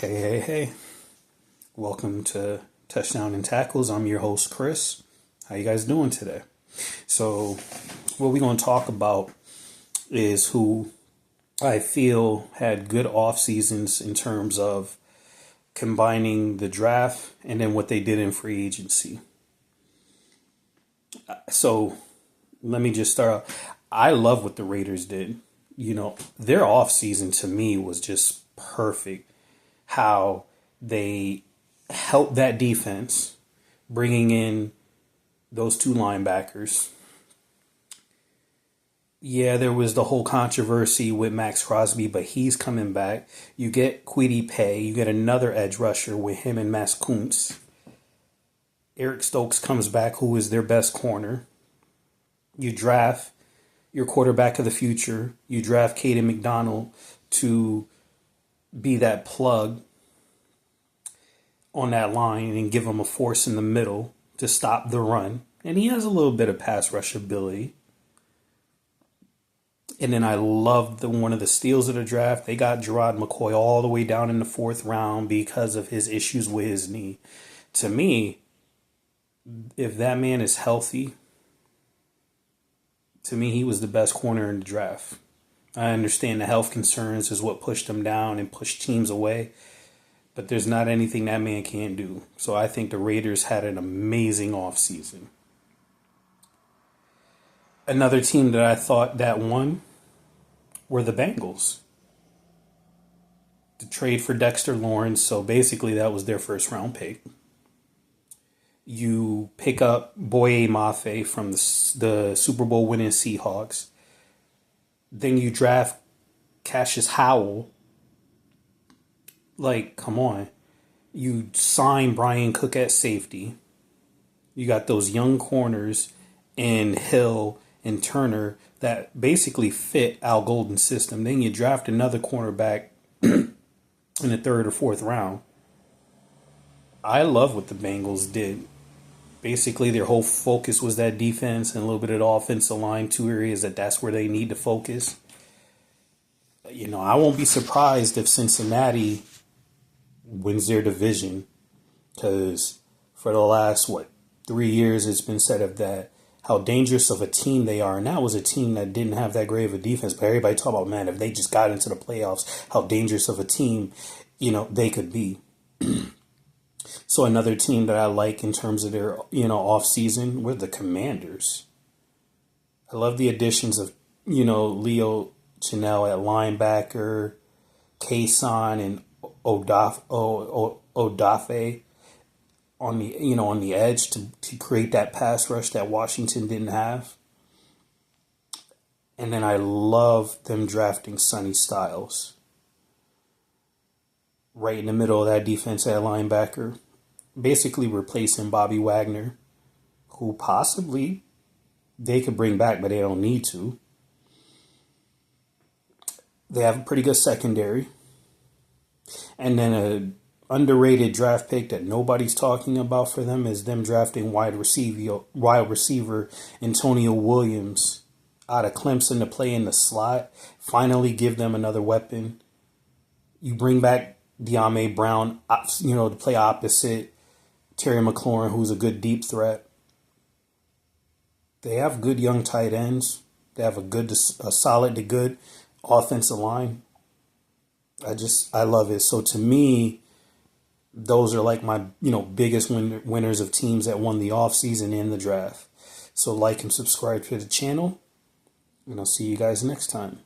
Hey, hey, hey. Welcome to Touchdown and Tackles. I'm your host, Chris. How you guys doing today? So, what we're going to talk about is who I feel had good off seasons in terms of combining the draft and then what they did in free agency. So, let me just start out. I love what the Raiders did. Their off season to me was just perfect. How they helped that defense, bringing in those two linebackers. Yeah, there was the whole controversy with Max Crosby, but he's coming back. You get Kwity Paye. You get another edge rusher with him and Max Kuntz. Eric Stokes comes back, who is their best corner. You draft your quarterback of the future. You draft Caden McDonald to be that plug on that line and give him a force in the middle to stop the run. And he has a little bit of pass rush ability. And then I loved one of the steals of the draft. They got Gerard McCoy all the way down in the fourth round because of his issues with his knee. To me, if that man is healthy, to me, he was the best corner in the draft. I understand the health concerns is what pushed him down and pushed teams away. But there's not anything that man can't do. So I think the Raiders had an amazing offseason. Another team that I thought that won were the Bengals. The trade for Dexter Lawrence, so basically that was their first round pick. You pick up Boye Mafe from the Super Bowl winning Seahawks. Then you draft Cassius Howell. Like, come on. You sign Brian Cook at safety. You got those young corners in Hill and Turner that basically fit Al Golden's system. Then you draft another cornerback in the third or fourth round. I love what the Bengals did. Basically, their whole focus was that defense and a little bit of the offensive line, two areas that's where they need to focus. I won't be surprised if Cincinnati wins their division, because for the last 3 years it's been said of that how dangerous of a team they are, and that was a team that didn't have that great of a defense, but everybody talk about, man, if they just got into the playoffs, how dangerous of a team they could be. So another team that I like in terms of their off season were the Commanders. I love the additions of Leo Chenal at linebacker, Kason and Odafe on the edge to create that pass rush that Washington didn't have. And then I love them drafting Sonny Styles right in the middle of that defense at linebacker, basically replacing Bobby Wagner, who possibly they could bring back, but they don't need to. They have a pretty good secondary. And then a underrated draft pick that nobody's talking about for them is them drafting wide receiver Antonio Williams out of Clemson to play in the slot. Finally give them another weapon. You bring back De'Ami Brown, to play opposite Terry McLaurin, who's a good deep threat. They have good young tight ends. They have a solid to good offensive line. I love it. So to me, those are like my, biggest winners of teams that won the offseason and the draft. So like and subscribe to the channel, and I'll see you guys next time.